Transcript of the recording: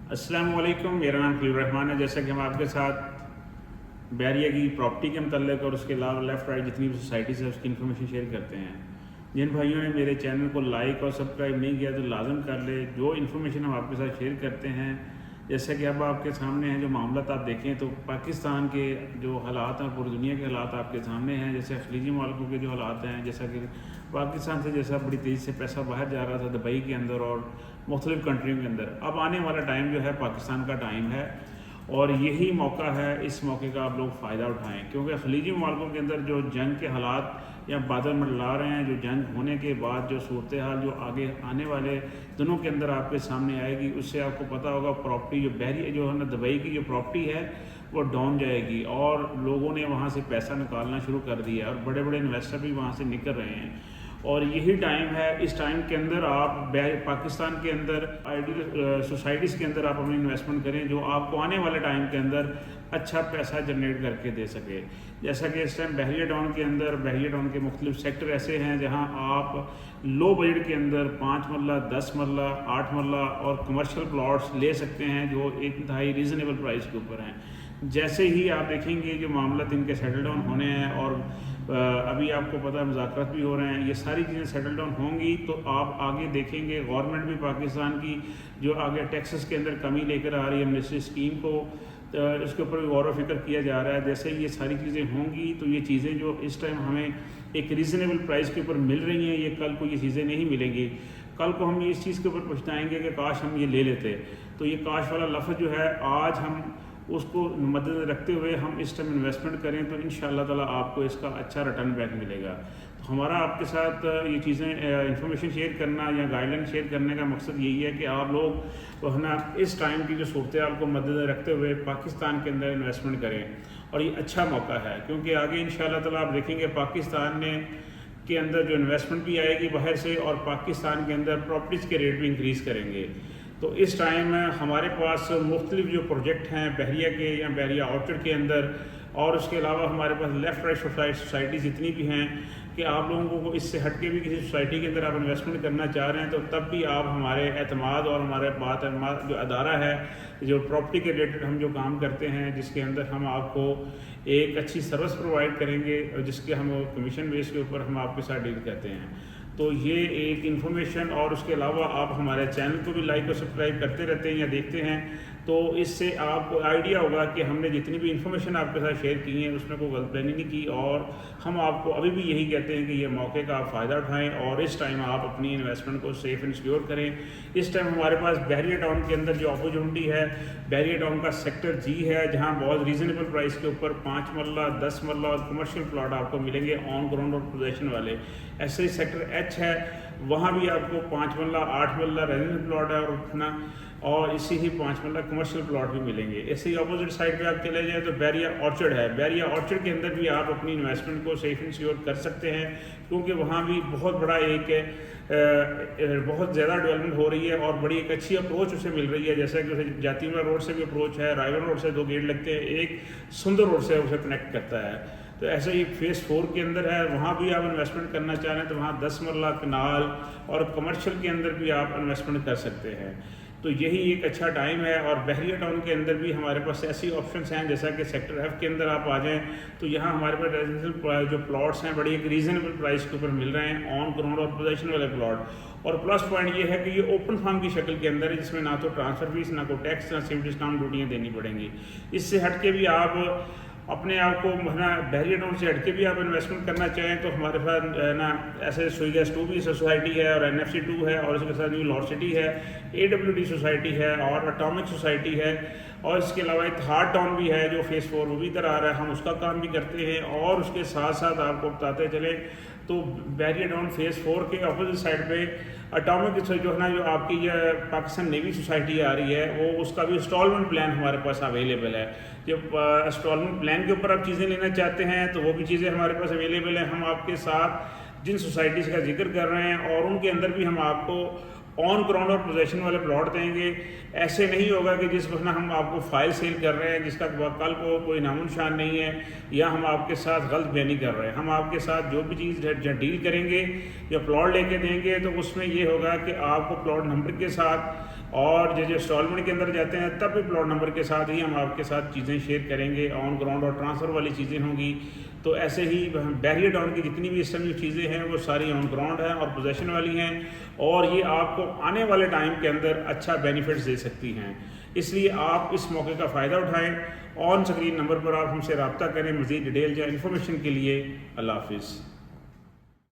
السلام علیکم، میرا نام خلیل الرحمان ہے۔ جیسا کہ ہم آپ کے ساتھ بحریہ کی پراپرٹی کے متعلق اور اس کے علاوہ لیفٹ رائٹ جتنی بھی سوسائٹیز ہیں اس کی انفارمیشن شیئر کرتے ہیں۔ جن بھائیوں نے میرے چینل کو لائک اور سبسکرائب نہیں کیا تو لازم کر لے۔ جو انفارمیشن ہم آپ کے ساتھ شیئر کرتے ہیں، جیسا کہ اب آپ کے سامنے ہیں جو معاملات آپ دیکھیں تو پاکستان کے جو حالات ہیں، پوری دنیا کے حالات آپ کے سامنے ہیں۔ جیسے خلیجی ملکوں کے جو حالات ہیں، جیسا کہ پاکستان سے جیسا بڑی تیزی سے پیسہ باہر جا رہا تھا دبئی کے اندر اور مختلف کنٹریوں کے اندر، اب آنے والا ٹائم جو ہے پاکستان کا ٹائم ہے اور یہی موقع ہے۔ اس موقع کا آپ لوگ فائدہ اٹھائیں، کیونکہ خلیجی ممالکوں کے اندر جو جنگ کے حالات یا بادل منڈلا رہے ہیں، جو جنگ ہونے کے بعد جو صورتحال جو آگے آنے والے دنوں کے اندر آپ کے سامنے آئے گی، اس سے آپ کو پتہ ہوگا پراپرٹی جو بحری جو ہے نا دبئی کی جو پراپرٹی ہے وہ ڈاؤن جائے گی اور لوگوں نے وہاں سے پیسہ نکالنا شروع کر دیا اور بڑے بڑے انویسٹر بھی وہاں سے نکل رہے ہیں۔ اور یہی ٹائم ہے، اس ٹائم کے اندر آپ پاکستان کے اندر آئیڈیل سوسائٹیز کے اندر آپ اپنی انویسٹمنٹ کریں جو آپ کو آنے والے ٹائم کے اندر اچھا پیسہ جنریٹ کر کے دے سکے۔ جیسا کہ اس ٹائم بحریہ ٹاؤن کے اندر بحریہ ٹاؤن کے مختلف سیکٹر ایسے ہیں جہاں آپ لو بجٹ کے اندر 5 مرلہ 10 مرلہ 8 مرلہ اور کمرشل پلاٹس لے سکتے ہیں جو ایک انتہائی ریزنیبل پرائس کے اوپر ہیں۔ جیسے ہی آپ دیکھیں گے جو معاملات ان کے سیٹل ڈاؤن ہونے ہیں اور ابھی آپ کو پتہ ہے مذاکرات بھی ہو رہے ہیں، یہ ساری چیزیں سیٹل ڈاؤن ہوں گی تو آپ آگے دیکھیں گے گورنمنٹ بھی پاکستان کی جو آگے ٹیکسز کے اندر کمی لے کر آ رہی ہے، منسٹری اسکیم کو اس کے اوپر بھی غور و فکر کیا جا رہا ہے۔ جیسے یہ ساری چیزیں ہوں گی تو یہ چیزیں جو اس ٹائم ہمیں ایک ریزنیبل پرائس کے اوپر مل رہی ہیں، یہ کل کو یہ چیزیں نہیں ملیں گی۔ کل کو ہم اس چیز کے اوپر پچھتائیں گے کہ کاش ہم یہ لے لیتے۔ تو یہ کاش والا لفظ جو ہے آج ہم اس کو مد نظر رکھتے ہوئے ہم اس ٹائم انویسٹمنٹ کریں تو انشاءاللہ تعالیٰ آپ کو اس کا اچھا ریٹرن بیک ملے گا۔ تو ہمارا آپ کے ساتھ یہ چیزیں انفارمیشن شیئر کرنا یا گائیڈ لائن شیئر کرنے کا مقصد یہی ہے کہ آپ لوگ ہے نا اس ٹائم کی جو صورتحال کو مد نظر رکھتے ہوئے پاکستان کے اندر انویسٹمنٹ کریں، اور یہ اچھا موقع ہے کیونکہ آگے انشاءاللہ تعالیٰ آپ دیکھیں گے پاکستان کے اندر جو انویسٹمنٹ بھی آئے گی باہر سے اور پاکستان کے اندر پراپرٹیز کے ریٹ بھی انکریز کریں گے۔ تو اس ٹائم ہمارے پاس مختلف جو پروجیکٹ ہیں بحریہ کے یا بحریہ آؤٹر کے اندر، اور اس کے علاوہ ہمارے پاس لیفٹ رائٹ سوسائٹی جتنی بھی ہیں کہ آپ لوگوں کو اس سے ہٹ کے بھی کسی سوسائٹی کے اندر آپ انویسٹمنٹ کرنا چاہ رہے ہیں تو تب بھی آپ ہمارے اعتماد اور ہمارے بات جو ادارہ ہے جو پراپرٹی کے ریلیٹڈ ہم جو کام کرتے ہیں، جس کے اندر ہم آپ کو ایک اچھی سروس پرووائڈ کریں گے اور جس کے ہم کمیشن بیس کے اوپر ہم آپ کے ساتھ ڈیل کرتے ہیں۔ تو یہ ایک انفارمیشن، اور اس کے علاوہ آپ ہمارے چینل کو بھی لائک اور سبسکرائب کرتے رہتے ہیں یا دیکھتے ہیں تو اس سے آپ کو آئیڈیا ہوگا کہ ہم نے جتنی بھی انفارمیشن آپ کے ساتھ شیئر کی ہیں اس میں کوئی غلط فہمی نہیں کی، اور ہم آپ کو ابھی بھی یہی کہتے ہیں کہ یہ موقع کا آپ فائدہ اٹھائیں اور اس ٹائم آپ اپنی انویسٹمنٹ کو سیف اینڈ سیکیور کریں۔ اس ٹائم ہمارے پاس بحریہ ٹاؤن کے اندر جو اپرچونٹی ہے، بحریہ ٹاؤن کا سیکٹر جی ہے جہاں بہت ریزنیبل پرائس کے اوپر 5 مرلہ 10 مرلہ اور کمرشل پلاٹ آپ کو ملیں گے آن گراؤنڈ اور پوزیشن والے۔ ایسے ہی سیکٹر ایچ ہے، وہاں بھی آپ کو 5 مرلہ 8 مرلہ ریزیڈنٹ پلاٹ ہے اور اٹھنا، اور اسی ہی 5 مرلہ کمرشل پلاٹ بھی ملیں گے۔ ایسے ہی اپوزٹ سائڈ پہ آپ چلے جائیں تو بحریہ آرچرڈ ہے، بحریہ آرچرڈ کے اندر بھی آپ اپنی انویسٹمنٹ کو سیف اینڈ سیکیور کر سکتے ہیں کیونکہ وہاں بھی بہت بڑا ایک بہت زیادہ ڈیولپمنٹ ہو رہی ہے اور بڑی ایک اچھی اپروچ اسے مل رہی ہے، جیسا کہ اسے جاتیمہ روڈ سے بھی اپروچ ہے، رائے گڑھ روڈ سے 2 گیٹ لگتے ہیں، ایک سندر روڈ سے اسے کنیکٹ کرتا ہے۔ تو ایسے ہی فیز 4 کے اندر ہے، وہاں بھی آپ انویسٹمنٹ کرنا چاہ رہے ہیں تو وہاں 10 مرلہ کنال اور کمرشل کے اندر بھی آپ انویسٹمنٹ کر سکتے ہیں۔ تو یہی ایک اچھا ٹائم ہے، اور بحریہ ٹاؤن کے اندر بھی ہمارے پاس ایسی آپشنس ہیں جیسا کہ سیکٹر ایف کے اندر آپ آ جائیں تو یہاں ہمارے پاس ریزیڈنشل جو پلاٹس ہیں بڑی ایک ریزنیبل پرائس کے اوپر مل رہے ہیں آن گراؤنڈ اور پوزیشن والے پلاٹ۔ اور پلس پوائنٹ یہ ہے کہ یہ اوپن فارم کی شکل کے اندر ہے جس میں نہ تو ٹرانسفر فیس، نہ کوئی ٹیکس، نہ سیف ڈسکاؤنٹ ڈیوٹیاں دینی پڑیں گی۔ اس سے ہٹ کے بھی آپ اپنے آپ کو بحریہ ٹاؤن سے ہٹ کے بھی آپ انویسٹمنٹ کرنا چاہیں تو ہمارے پاس نا ایسے سوئی گیس 2 بھی سوسائٹی ہے اور NFC 2 ہے، اور اس کے ساتھ نیو لاہور سٹی ہے، AWD سوسائٹی ہے اور اٹامک سوسائٹی ہے، اور اس کے علاوہ اتحاد ٹاؤن بھی ہے جو فیز 4 وہ بھی ادھر آ رہا ہے، ہم اس کا کام بھی کرتے ہیں۔ اور اس کے ساتھ ساتھ آپ کو بتاتے چلیں تو بحریہ ٹاؤن فیز 4 کے اپوزٹ سائڈ پہ اٹامک جو ہے نا جو آپ کی یہ پاکستان نیوی سوسائٹی آ رہی ہے، وہ اس کا بھی انسٹالمنٹ پلان ہمارے پاس اویلیبل ہے۔ جب انسٹالمنٹ پلان کے اوپر آپ چیزیں لینا چاہتے ہیں تو وہ بھی چیزیں ہمارے پاس اویلیبل ہیں۔ ہم آپ کے ساتھ جن سوسائٹیز کا ذکر کر رہے ہیں اور ان کے اندر بھی ہم آپ کو آن گراؤنڈ اور پوزیشن والے پلاٹ دیں گے۔ ایسے نہیں ہوگا کہ جس وقت ہم آپ کو فائل سیل کر رہے ہیں جس کا کل کو کوئی نام و نشان نہیں ہے، یا ہم آپ کے ساتھ غلط بیانی کر رہے ہیں۔ ہم آپ کے ساتھ جو بھی چیز ڈیل کریں گے یا پلاٹ لے کے دیں گے تو اس میں یہ ہوگا کہ آپ کو پلاٹ نمبر کے ساتھ اور جو انسٹالمنٹ کے اندر جاتے ہیں تب بھی پلاٹ نمبر کے ساتھ ہی ہم آپ کے ساتھ چیزیں شیئر کریں گے. آن گراؤنڈ اور ٹرانسفر والی چیزیں ہوں گی. تو ایسے ہی بیریئر ڈاؤن کی جتنی بھی اس ٹائم چیزیں ہیں وہ ساری آن گراؤنڈ ہیں اور پوزیشن والی ہیں, اور یہ آپ کو آنے والے ٹائم کے اندر اچھا بینیفٹس دے سکتی ہیں. اس لیے آپ اس موقع کا فائدہ اٹھائیں. آن اسکرین نمبر پر آپ ہم سے رابطہ کریں مزید ڈیٹیل یا انفارمیشن کے لیے. اللہ حافظ.